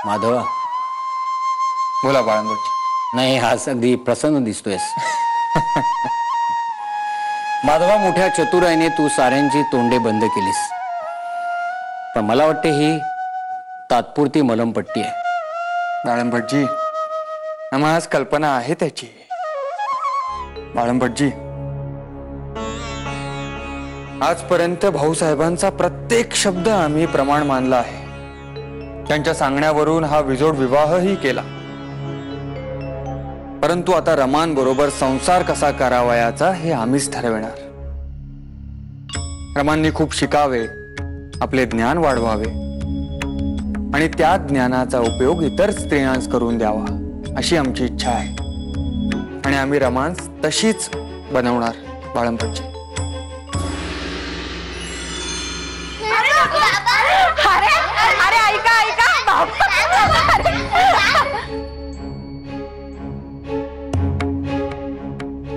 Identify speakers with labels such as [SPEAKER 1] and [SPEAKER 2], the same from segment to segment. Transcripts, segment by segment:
[SPEAKER 1] माधवा,
[SPEAKER 2] बोला बाळंबोजी.
[SPEAKER 1] नाही, आज अगदी प्रसन्न दिसतोयस. माधवा, मोठ्या चतुराईने तू साऱ्यांची तोंडे बंद केलीस, पण मला वाटते ही तात्पुरती मलमपट्टी आहे.
[SPEAKER 2] बाळंबोजी, आम्हाला आज कल्पना आहे त्याची. बाळंबोजी, आजपर्यंत भाऊसाहेबांचा प्रत्येक शब्द आम्ही प्रमाण मानला आहे. त्यांच्या सांगण्यावरून हा विजोड विवाहही केला. परंतु आता रमान बरोबर संसार कसा करावयाचा हे आम्हीच ठरविणार. रमांनी खूप शिकावे, आपले ज्ञान वाढवावे आणि त्या ज्ञानाचा उपयोग इतर स्त्रियांस करून द्यावा अशी आमची इच्छा आहे. आणि आम्ही रमांस तशीच बनवणार. बाळंबोजी,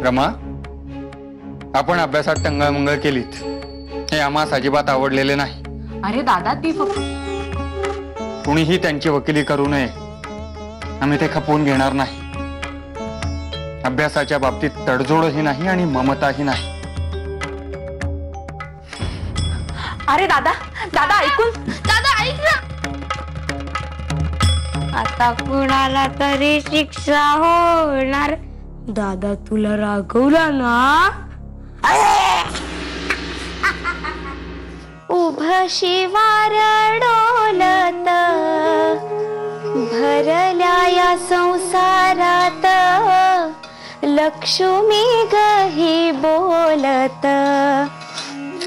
[SPEAKER 2] रमा, आपण अभ्यासात टंगळमंगळ केलीत हे आम्हाला अजिबात आवडलेले नाही.
[SPEAKER 3] अरे दादा, ती
[SPEAKER 2] कुणीही त्यांची वकिली करू नये, आम्ही ते खपवून घेणार नाही. अभ्यासाच्या बाबतीत तडजोडही नाही आणि ममताही नाही.
[SPEAKER 3] अरे दादा, दादा ऐकून, दादा ऐक ना.
[SPEAKER 4] आता कुणाला तरी शिक्षा होणार. दादा तुला रागवला ना. उभं शिवार डोलत भरल्या या संसारात लक्ष्मी गही बोलत.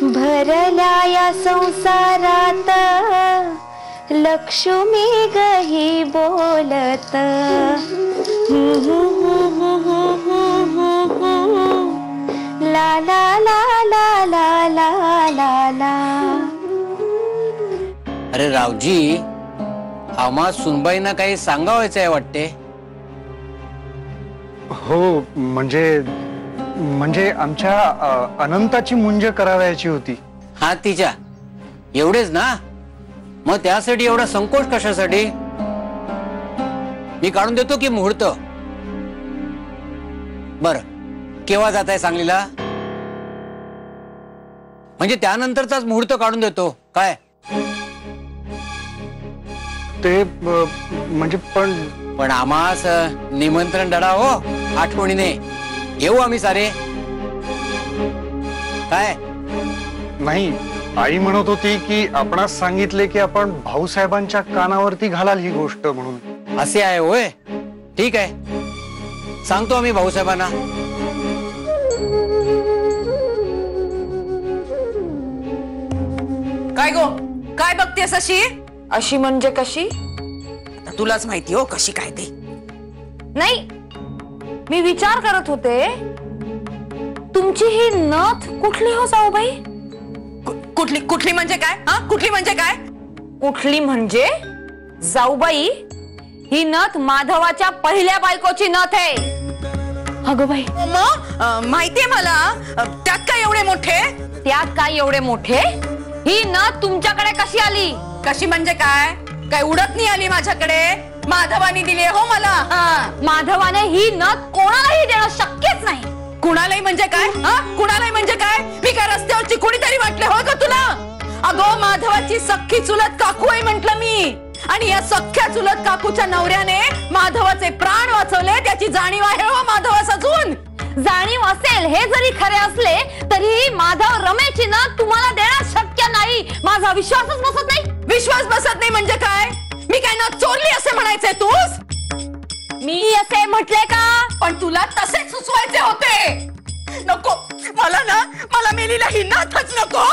[SPEAKER 4] भरल्या या संसारात लक्ष्मी गही बोलत. ला ला ला ला ला ला ला ला.
[SPEAKER 1] अरे रावजी, आम्हा सुनबाईंना काही सांगावायचं आहे वाटते.
[SPEAKER 5] हो, म्हणजे आमच्या अनंताची मुंज करावयाची होती.
[SPEAKER 1] हा, तिच्या एवढेच ना? मग त्यासाठी एवढा संकोच कशासाठी? मी काढून देतो की मुहूर्त? बर, केव्हा जात आहे सांगलीला? म्हणजे त्यानंतरचाच मुहूर्त काढून देतो काय?
[SPEAKER 5] ते म्हणजे पण
[SPEAKER 1] आम्हास निमंत्रण धडा हो, आठवणीने येऊ आम्ही सारे. काय
[SPEAKER 5] नाही, आई म्हणत होती की आपणास सांगितले की आपण भाऊसाहेबांच्या कानावरती घालाल ही गोष्ट म्हणून.
[SPEAKER 1] असे आहे होय? ठीक आहे, सांगतो आम्ही भाऊसाहेबांना.
[SPEAKER 3] काय गो, काय बघतेस अशी?
[SPEAKER 6] अशी म्हणजे कशी?
[SPEAKER 3] तुलाच माहिती हो कशी काय ते.
[SPEAKER 6] नाही, मी विचार करत होते तुमची ही नथ कुठली हो जाऊबाई?
[SPEAKER 3] कुठली कुठली म्हणजे काय? हा, कुठली म्हणजे काय?
[SPEAKER 6] कुठली म्हणजे जाऊबाई, ही नथ माधवाच्या पहिल्या बायकोची नथ आहे. अगं बाई,
[SPEAKER 3] माहितीये मला. त्यात काय एवढे मोठे?
[SPEAKER 6] त्यात काय एवढे मोठे? ही नथ तुमच्याकडे कशी आली?
[SPEAKER 3] कशी म्हणजे काय? काय उडत नाही आली माझ्याकडे? माधवानी दिली हो मला.
[SPEAKER 6] माधवाने ही नथ कोणालाही देणं शक्यच नाही.
[SPEAKER 3] कुणालाही म्हणजे काय? कुणालाही म्हणजे काय? मी काय रस्त्यावरची कुणीतरी वाटले हो का तुला? अगो, माधवाची सख्खी चुलत काकू आहे म्हंटल मी. आणि या सख्ख्या चुलत काकूच्या नवऱ्याने माधवाचे प्राण वाचवले. त्याची जाणीव आहे हो माधवास अजून.
[SPEAKER 6] जाणीव असेल हे जरी खरे असले तरी माधव रमेशची नथ तुम्हाला देणं शक्य नाही. माझा विश्वासच बसत नाही.
[SPEAKER 3] विश्वास बसत नाही म्हणजे काय? मी काय नथ चोरली असे म्हणायचे तूच?
[SPEAKER 6] मी असे म्हटले का?
[SPEAKER 3] पण तुला तसे सुचवायचे होते. नको मला ना, मला मेलीला ही नाथच नको.